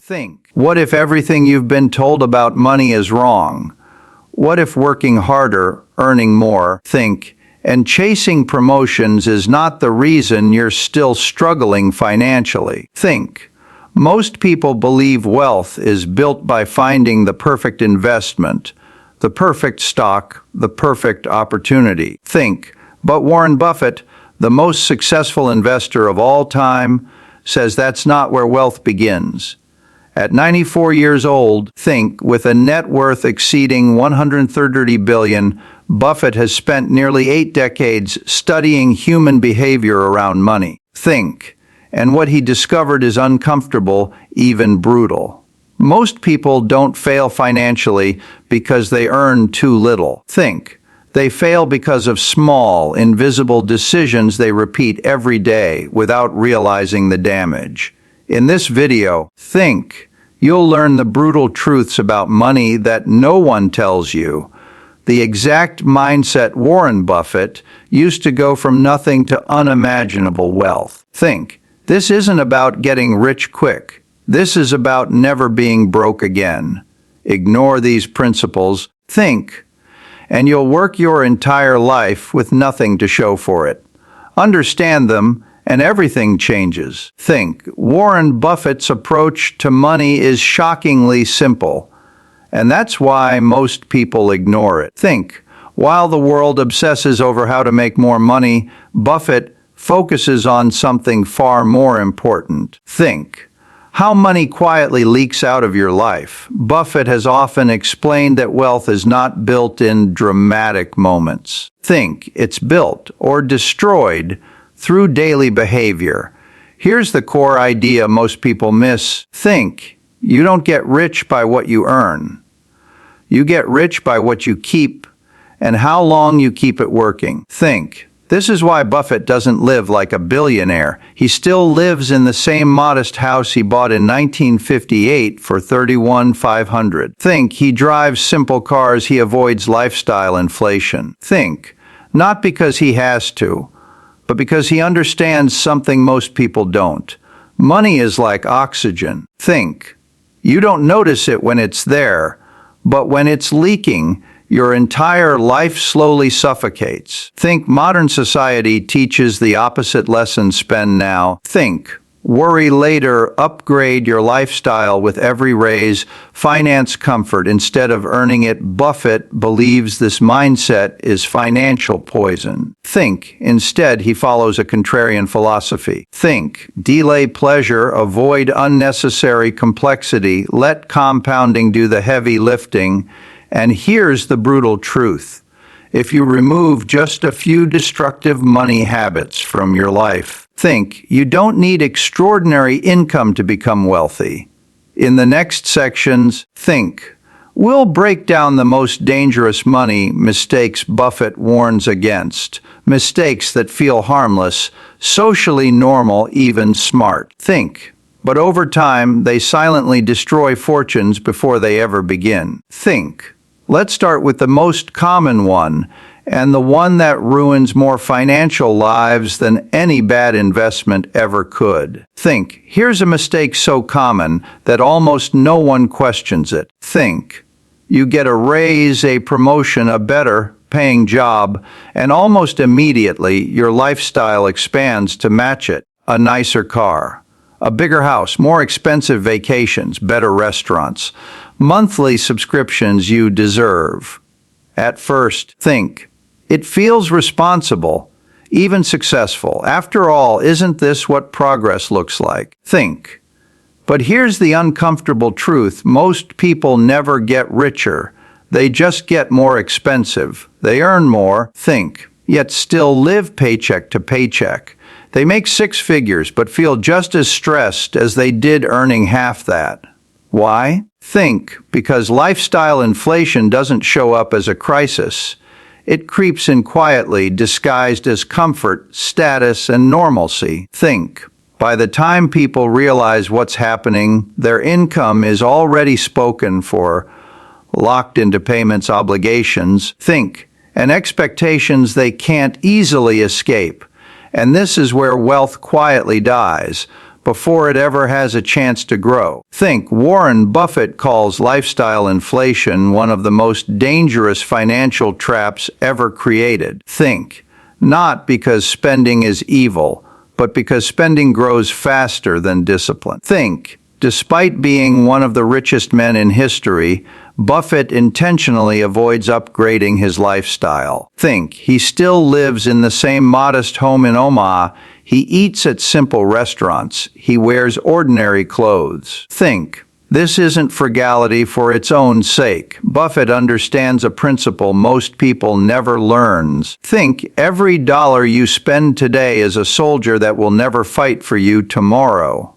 Think. What if everything you've been told about money is wrong? What if working harder, earning more, think, and chasing promotions is not the reason you're still struggling financially? Think. Most people believe wealth is built by finding the perfect investment, the perfect stock, the perfect opportunity. Think. But Warren Buffett, the most successful investor of all time, says that's not where wealth begins. At 94 years old, think, with a net worth exceeding $130 billion, Buffett has spent nearly 8 decades studying human behavior around money. Think. And what he discovered is uncomfortable, even brutal. Most people don't fail financially because they earn too little. Think. They fail because of small, invisible decisions they repeat every day without realizing the damage. In this video, think, you'll learn the brutal truths about money that no one tells you. The exact mindset Warren Buffett used to go from nothing to unimaginable wealth. Think, this isn't about getting rich quick. This is about never being broke again. Ignore these principles, think, and you'll work your entire life with nothing to show for it. Understand them, and everything changes. Think. Warren Buffett's approach to money is shockingly simple, and that's why most people ignore it. Think. While the world obsesses over how to make more money, Buffett focuses on something far more important. Think. How money quietly leaks out of your life. Buffett has often explained that wealth is not built in dramatic moments. Think. It's built or destroyed through daily behavior. Here's the core idea most people miss. Think. You don't get rich by what you earn. You get rich by what you keep and how long you keep it working. Think. This is why Buffett doesn't live like a billionaire. He still lives in the same modest house he bought in 1958 for $31,500. Think. He drives simple cars. He avoids lifestyle inflation. Think. Not because he has to, but because he understands something most people don't. Money is like oxygen. Think. You don't notice it when it's there, but when it's leaking, your entire life slowly suffocates. Think. Modern society teaches the opposite lesson. Spend now. Think. Worry later. Upgrade your lifestyle with every raise. Finance comfort instead of earning it. Buffett believes this mindset is financial poison. Think. Instead, he follows a contrarian philosophy. Think. Delay pleasure. Avoid unnecessary complexity. Let compounding do the heavy lifting. And here's the brutal truth. If you remove just a few destructive money habits from your life, think, you don't need extraordinary income to become wealthy. In the next sections, think. We'll break down the most dangerous money mistakes Buffett warns against. Mistakes that feel harmless, socially normal, even smart. Think. But over time, they silently destroy fortunes before they ever begin. Think. Let's start with the most common one, and the one that ruins more financial lives than any bad investment ever could. Think. Here's a mistake so common that almost no one questions it. Think. You get a raise, a promotion, a better paying job, and almost immediately your lifestyle expands to match it. A nicer car, a bigger house, more expensive vacations, better restaurants, monthly subscriptions you deserve. At first, think. It feels responsible, even successful. After all, isn't this what progress looks like? Think. But here's the uncomfortable truth. Most people never get richer. They just get more expensive. They earn more, think, yet still live paycheck to paycheck. They make 6 figures but feel just as stressed as they did earning half that. Why? Think. Because lifestyle inflation doesn't show up as a crisis. It creeps in quietly, disguised as comfort, status, and normalcy. Think. By the time people realize what's happening, their income is already spoken for, locked into payments, obligations. Think. And expectations they can't easily escape. And this is where wealth quietly dies. before it ever has a chance to grow. Think, Warren Buffett calls lifestyle inflation one of the most dangerous financial traps ever created. Think, not because spending is evil, but because spending grows faster than discipline. Think, despite being one of the richest men in history, Buffett intentionally avoids upgrading his lifestyle. Think, he still lives in the same modest home in Omaha. He eats at simple restaurants. He wears ordinary clothes. Think, this isn't frugality for its own sake. Buffett understands a principle most people never learn. Think, every dollar you spend today is a soldier that will never fight for you tomorrow.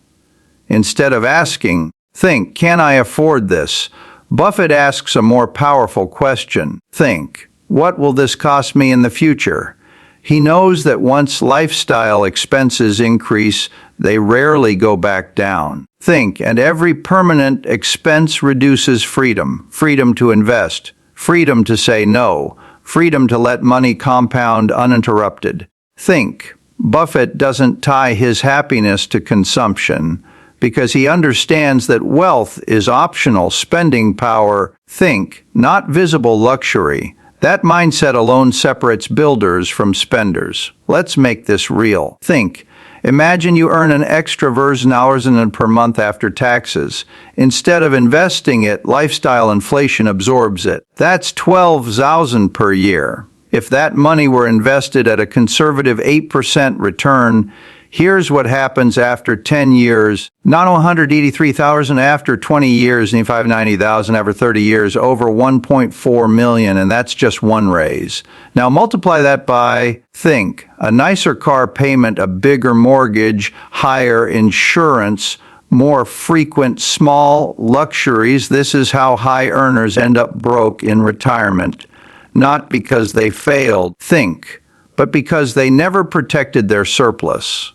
Instead of asking, think, can I afford this? Buffett asks a more powerful question. Think, what will this cost me in the future? He knows that once lifestyle expenses increase, they rarely go back down. Think, and every permanent expense reduces freedom. Freedom to invest, freedom to say no, freedom to let money compound uninterrupted. Think, Buffett doesn't tie his happiness to consumption, because he understands that wealth is optional spending power. Think, not visible luxury. That mindset alone separates builders from spenders. Let's make this real. Think, imagine you earn an extra $1,000 per month after taxes. Instead of investing it, lifestyle inflation absorbs it. That's $12,000 per year. If that money were invested at a conservative 8% return, here's what happens after 10 years. Not 183,000 after 20 years, and 590,000 after 30 years, over 1.4 million, and that's just one raise. Now multiply that by, think, a nicer car payment, a bigger mortgage, higher insurance, more frequent small luxuries. This is how high earners end up broke in retirement. Not because they failed, think, but because they never protected their surplus.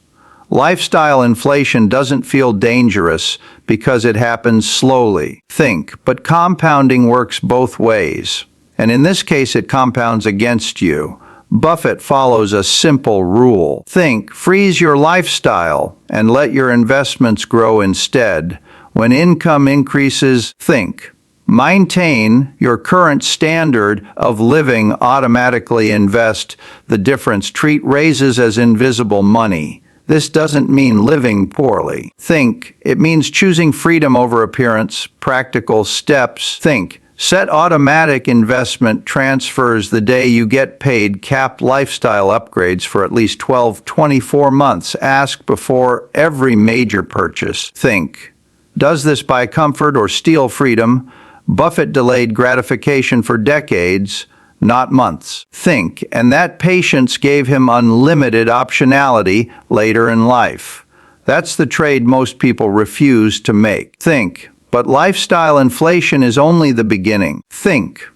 Lifestyle inflation doesn't feel dangerous because it happens slowly. Think, but compounding works both ways. And in this case, it compounds against you. Buffett follows a simple rule. Think, freeze your lifestyle and let your investments grow instead. When income increases, think. Maintain your current standard of living, automatically invest. The difference, treat raises as invisible money. This doesn't mean living poorly. Think, it means choosing freedom over appearance, practical steps. Think, set automatic investment transfers the day you get paid, cap lifestyle upgrades for at least 24 months. Ask before every major purchase. Think, does this buy comfort or steal freedom? Buffett delayed gratification for decades, not months. Think, and that patience gave him unlimited optionality later in life. That's the trade most people refuse to make. Think, but lifestyle inflation is only the beginning. Think,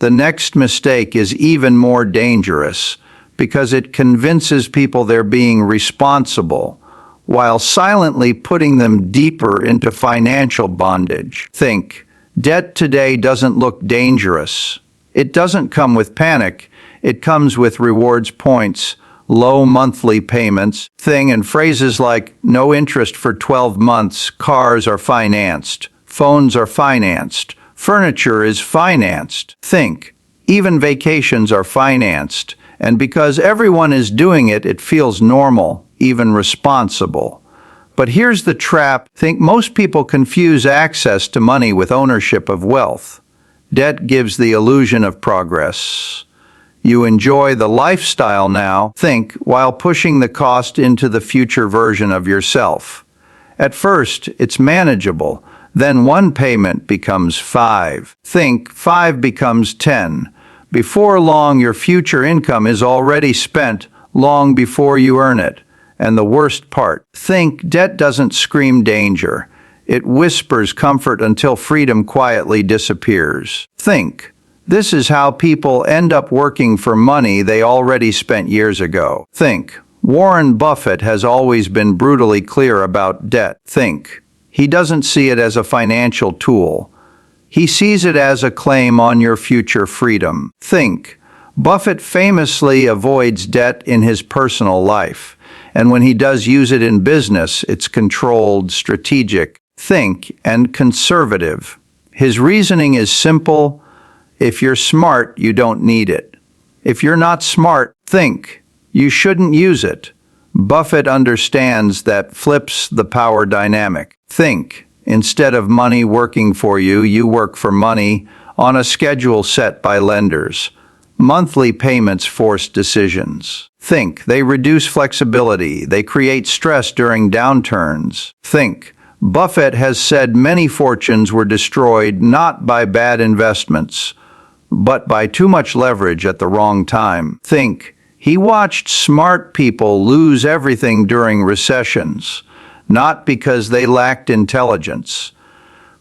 the next mistake is even more dangerous because it convinces people they're being responsible while silently putting them deeper into financial bondage. Think, debt today doesn't look dangerous. It doesn't come with panic. It comes with rewards points, low monthly payments, and phrases like no interest for 12 months, cars are financed, phones are financed, furniture is financed. Think, even vacations are financed. And because everyone is doing it, it feels normal, even responsible. But here's the trap. Think, most people confuse access to money with ownership of wealth. Debt gives the illusion of progress. You enjoy the lifestyle now, think, while pushing the cost into the future version of yourself. At first, it's manageable. Then one payment becomes 5. Think, 5 becomes 10. Before long, your future income is already spent long before you earn it. And the worst part, think, debt doesn't scream danger. It whispers comfort until freedom quietly disappears. Think, this is how people end up working for money they already spent years ago. Think, Warren Buffett has always been brutally clear about debt. Think, he doesn't see it as a financial tool. He sees it as a claim on your future freedom. Think, Buffett famously avoids debt in his personal life. And when he does use it in business, it's controlled, strategic, think, and conservative. His reasoning is simple. If you're smart, you don't need it. If you're not smart, think. You shouldn't use it. Buffett understands that flips the power dynamic. Think. Instead of money working for you, you work for money on a schedule set by lenders. Monthly payments force decisions. Think. They reduce flexibility. They create stress during downturns. Think. Buffett has said many fortunes were destroyed not by bad investments, but by too much leverage at the wrong time. Think. He watched smart people lose everything during recessions, not because they lacked intelligence,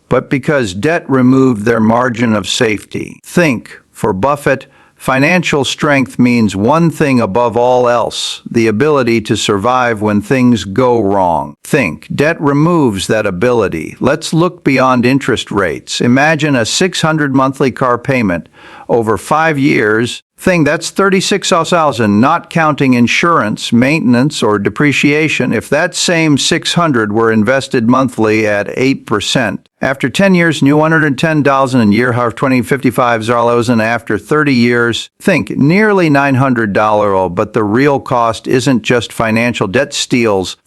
but because debt removed their margin of safety. Think. For Buffett, financial strength means one thing above all else: the ability to survive when things go wrong. Think. Debt removes that ability. Let's look beyond interest rates. Imagine a $600 monthly car payment over 5 years. That's $36,000, not counting insurance, maintenance, or depreciation. If that same $600 were invested monthly at 8%, after 10 years, new $110,000 a year, have $255,000, and after 30 years, nearly $900. But the real cost isn't just financial. Debt steals.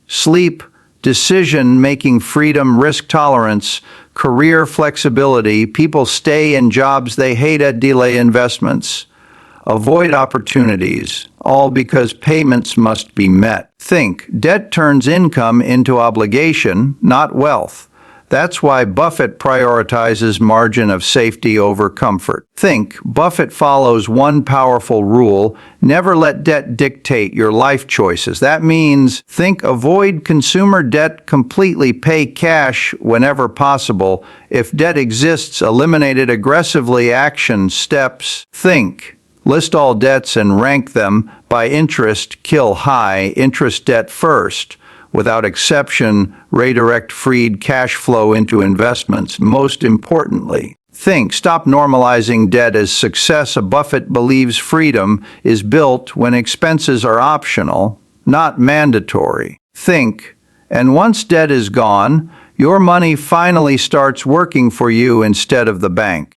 Sleep, decision-making freedom, risk tolerance, career flexibility. People stay in jobs they hate at delay investments, avoid opportunities, all because payments must be met. Debt turns income into obligation, not wealth. That's why Buffett prioritizes margin of safety over comfort. Buffett follows one powerful rule: never let debt dictate your life choices. That means avoid consumer debt completely, pay cash whenever possible. If debt exists, eliminate it aggressively. Action steps. List all debts and rank them by interest. Kill high interest debt first. Without exception, redirect freed cash flow into investments. Most importantly, stop normalizing debt as success. Buffett believes freedom is built when expenses are optional, not mandatory. And once debt is gone, your money finally starts working for you instead of the bank.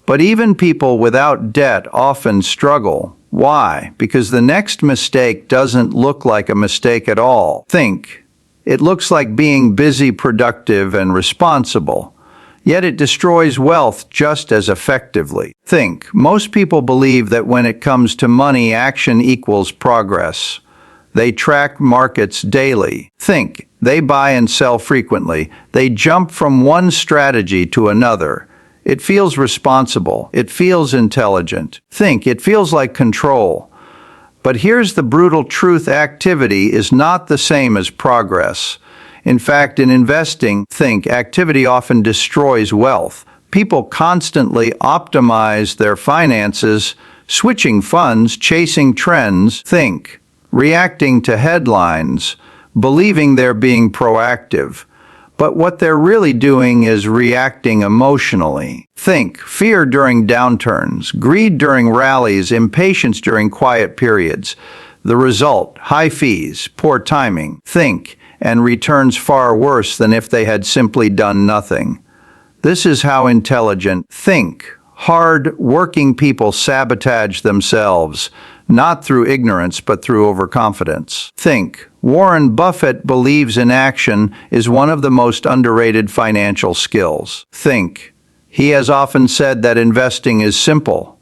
But even people without debt often struggle. Why? Because the next mistake doesn't look like a mistake at all. It looks like being busy, productive, and responsible. Yet it destroys wealth just as effectively. Most people believe that when it comes to money, action equals progress. They track markets daily. They buy and sell frequently. They jump from one strategy to another. It feels responsible. It feels intelligent. It feels like control. But here's the brutal truth: activity is not the same as progress. In fact, in investing, activity often destroys wealth. People constantly optimize their finances, switching funds, chasing trends, reacting to headlines, believing they're being proactive. But what they're really doing is reacting emotionally. Fear during downturns, greed during rallies, impatience during quiet periods. The result: high fees, poor timing. And returns far worse than if they had simply done nothing. This is how intelligent, hard-working people sabotage themselves, not through ignorance but through overconfidence. Warren Buffett believes inaction is one of the most underrated financial skills. He has often said that investing is simple,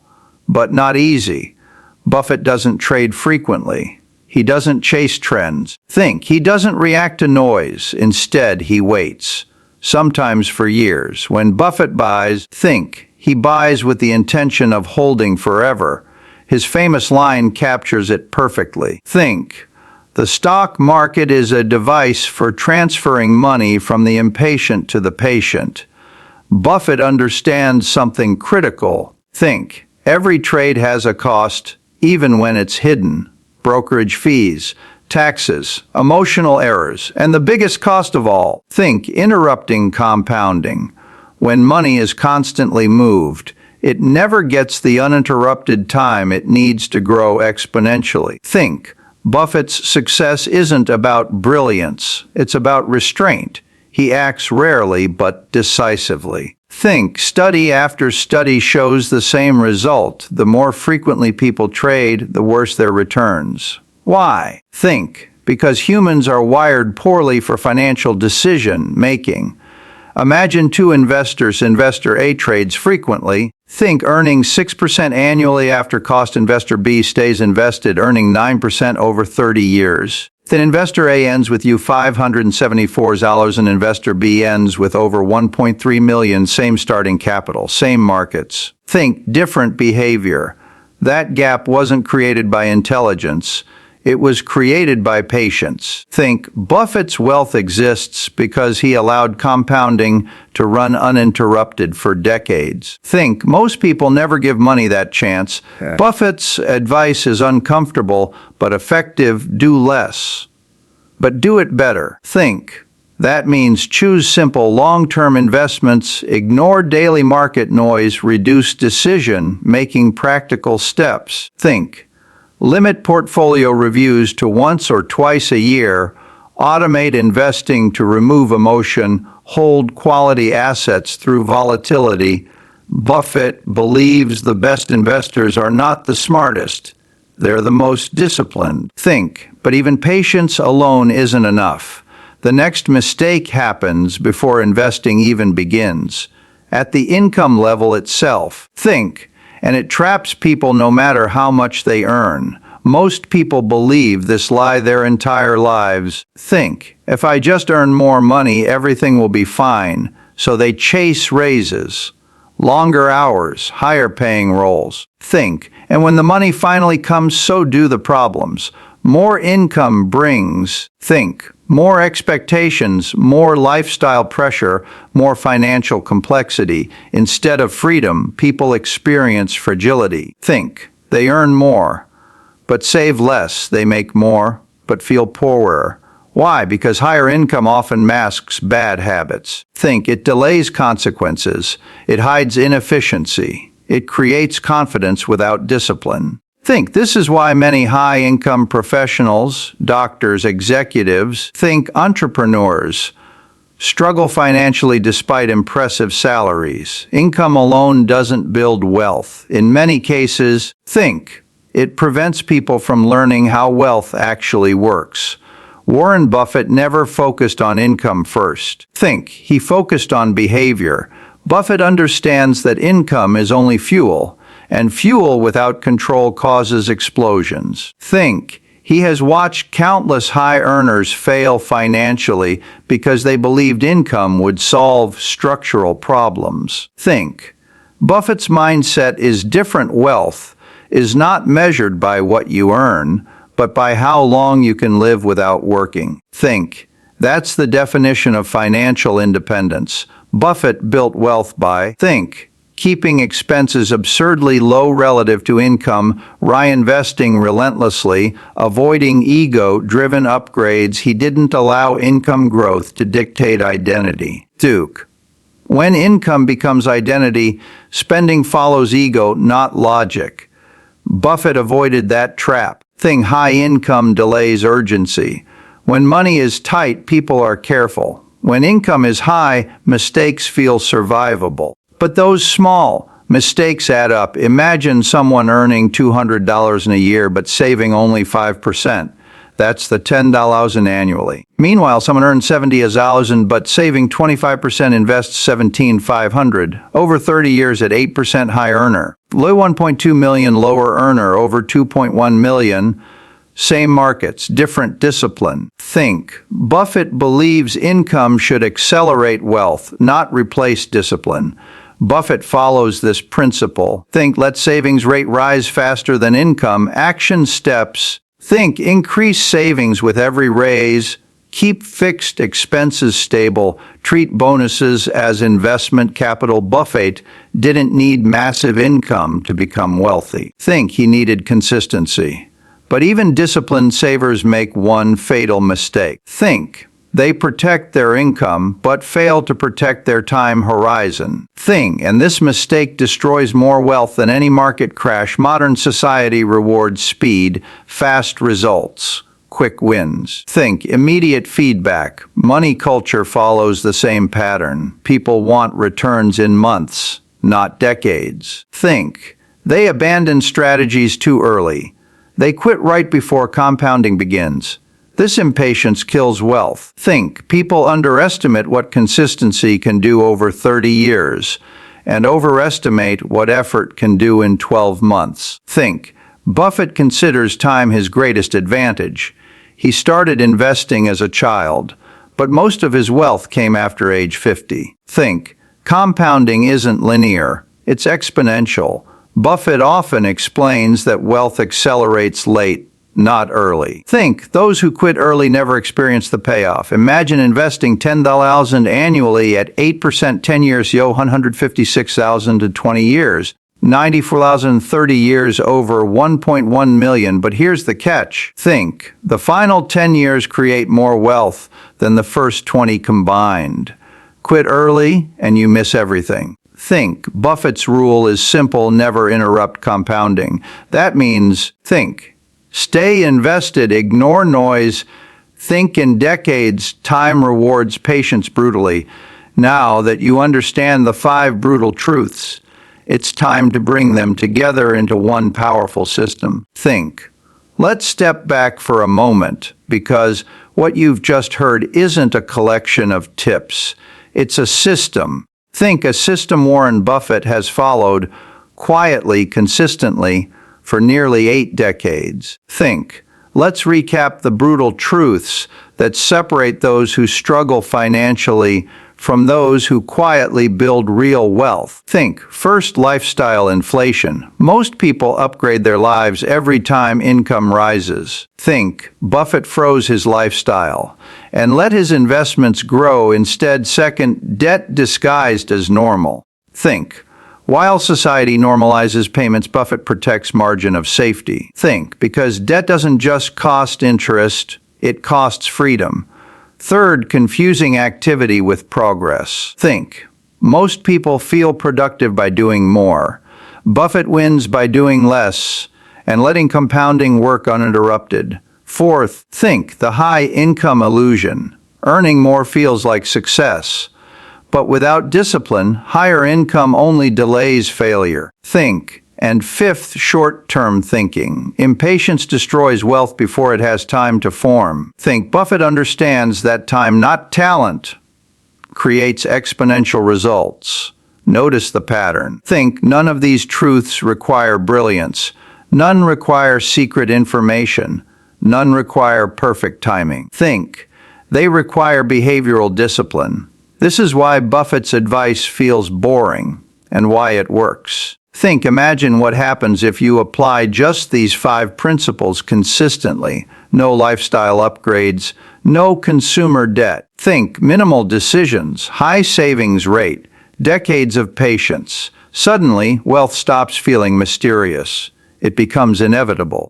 but not easy. Buffett doesn't trade frequently. He doesn't chase trends. He doesn't react to noise. Instead, he waits, sometimes for years. When Buffett buys, he buys with the intention of holding forever. His famous line captures it perfectly. The stock market is a device for transferring money from the impatient to the patient. Buffett understands something critical. Every trade has a cost, even when it's hidden. Brokerage fees, taxes, emotional errors, and the biggest cost of all, interrupting compounding. When money is constantly moved, it never gets the uninterrupted time it needs to grow exponentially. Buffett's success isn't about brilliance, it's about restraint. He acts rarely but decisively. Think, study after study shows the same result. The more frequently people trade, the worse their returns. Why? Think, because humans are wired poorly for financial decision making. Imagine two investors. Investor A trades frequently. Think earning 6% annually after cost. Investor B stays invested, earning 9% over 30 years. Then investor A ends with you $574 and investor B ends with over 1.3 million, same starting capital, same markets. Think different behavior. That gap wasn't created by intelligence. It was created by patience. Think Buffett's wealth exists because he allowed compounding to run uninterrupted for decades. Think most people never give money that chance. Buffett's advice is uncomfortable but effective. Do less, but do it better. Think. That means choose simple long-term investments, ignore daily market noise, reduce decision-making practical steps. Think. Limit portfolio reviews to once or twice a year, automate investing to remove emotion, hold quality assets through volatility. Buffett believes the best investors are not the smartest, they're the most disciplined. Think, but even patience alone isn't enough. The next mistake happens before investing even begins, at the income level itself. Think. And it traps people no matter how much they earn. Most people believe this lie their entire lives. Think, if I just earn more money, everything will be fine. So they chase raises, longer hours, higher paying roles. Think, and when the money finally comes, so do the problems. More income brings, think, more expectations, more lifestyle pressure, more financial complexity. Instead of freedom, people experience fragility. Think, they earn more, but save less. They make more, but feel poorer. Why? Because higher income often masks bad habits. Think, it delays consequences. It hides inefficiency. It creates confidence without discipline. Think, this is why many high-income professionals, doctors, executives, entrepreneurs, struggle financially despite impressive salaries. Income alone doesn't build wealth. In many cases, it prevents people from learning how wealth actually works. Warren Buffett never focused on income first. He focused on behavior. Buffett understands that income is only fuel, and fuel without control causes explosions. He has watched countless high earners fail financially because they believed income would solve structural problems. Buffett's mindset is different. Wealth is not measured by what you earn, but by how long you can live without working. That's the definition of financial independence. Buffett built wealth by keeping expenses absurdly low relative to income, reinvesting relentlessly, avoiding ego-driven upgrades. He didn't allow income growth to dictate identity. When income becomes identity, spending follows ego, not logic. Buffett avoided that trap. High income delays urgency. When money is tight, people are careful. When income is high, mistakes feel survivable. But those small mistakes add up. Imagine someone earning $200 in a year but saving only 5%. That's the $10,000 annually. Meanwhile, someone earns $70,000 but saving 25%, invests $17,500 over 30 years at 8% high earner. Low 1.2 million lower earner over 2.1 million. Same markets, different discipline. Buffett believes income should accelerate wealth, not replace discipline. Buffett follows this principle. Let savings rate rise faster than income. Action steps. Increase savings with every raise. Keep fixed expenses stable. Treat bonuses as investment capital. Buffett didn't need massive income to become wealthy. He needed consistency. But even disciplined savers make one fatal mistake. They protect their income, but fail to protect their time horizon. And this mistake destroys more wealth than any market crash. Modern society rewards speed, fast results, quick wins. Immediate feedback. Money culture follows the same pattern. People want returns in months, not decades. They abandon strategies too early. They quit right before compounding begins. This impatience kills wealth. People underestimate what consistency can do over 30 years and overestimate what effort can do in 12 months. Buffett considers time his greatest advantage. He started investing as a child, but most of his wealth came after age 50. Compounding isn't linear, it's exponential. Buffett often explains that wealth accelerates late, not early. Those who quit early never experience the payoff. Imagine investing $10,000 annually at 8% 10 years, $156,000 to 20 years, $94,000 30 years, over $1.1 million. But here's the catch. The final 10 years create more wealth than the first 20 combined. Quit early and you miss everything. Buffett's rule is simple: never interrupt compounding. That means stay invested, ignore noise, think in decades. Time rewards patience brutally. Now that you understand the 5 brutal truths, it's time to bring them together into one powerful system. Let's step back for a moment, because what you've just heard isn't a collection of tips. It's a system. A system Warren Buffett has followed quietly, consistently, for nearly 8 decades. Let's recap the brutal truths that separate those who struggle financially from those who quietly build real wealth. First, lifestyle inflation. Most people upgrade their lives every time income rises. Buffett froze his lifestyle and let his investments grow instead. Second, debt disguised as normal. While society normalizes payments, Buffett protects margin of safety. Because debt doesn't just cost interest, it costs freedom. Third, confusing activity with progress. Most people feel productive by doing more. Buffett wins by doing less and letting compounding work uninterrupted. Fourth, the high income illusion. Earning more feels like success. But without discipline, higher income only delays failure. And fifth, short-term thinking. Impatience destroys wealth before it has time to form. Buffett understands that time, not talent, creates exponential results. Notice the pattern. None of these truths require brilliance. None require secret information. None require perfect timing. They require behavioral discipline. This is why Buffett's advice feels boring and why it works. Imagine what happens if you apply just these 5 principles consistently. No lifestyle upgrades, no consumer debt. Minimal decisions, high savings rate, decades of patience. Suddenly, wealth stops feeling mysterious. It becomes inevitable.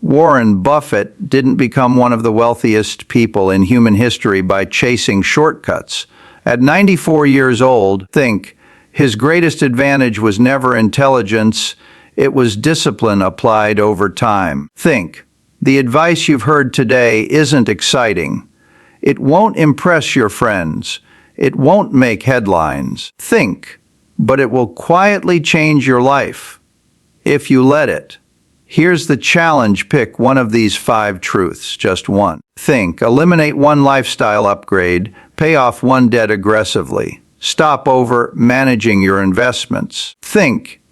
Warren Buffett didn't become one of the wealthiest people in human history by chasing shortcuts. At 94 years old, his greatest advantage was never intelligence, it was discipline applied over time. The advice you've heard today isn't exciting. It won't impress your friends. It won't make headlines. But it will quietly change your life, if you let it. Here's the challenge: pick one of these 5 truths, just one. Eliminate one lifestyle upgrade, pay off one debt aggressively. Stop over managing your investments.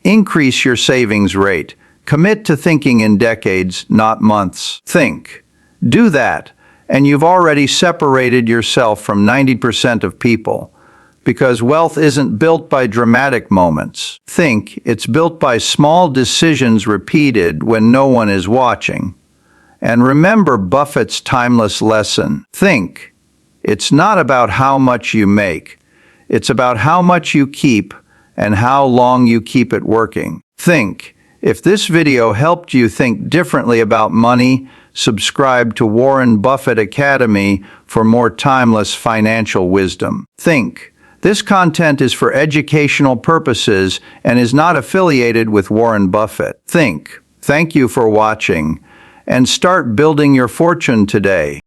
Increase your savings rate. Commit to thinking in decades, not months. Do that, and you've already separated yourself from 90% of people. Because wealth isn't built by dramatic moments. It's built by small decisions repeated when no one is watching. And remember Buffett's timeless lesson. It's not about how much you make. It's about how much you keep and how long you keep it working. If this video helped you think differently about money, subscribe to Warren Buffett Academy for more timeless financial wisdom. Think. This content is for educational purposes and is not affiliated with Warren Buffett. Think. Thank you for watching, and start building your fortune today.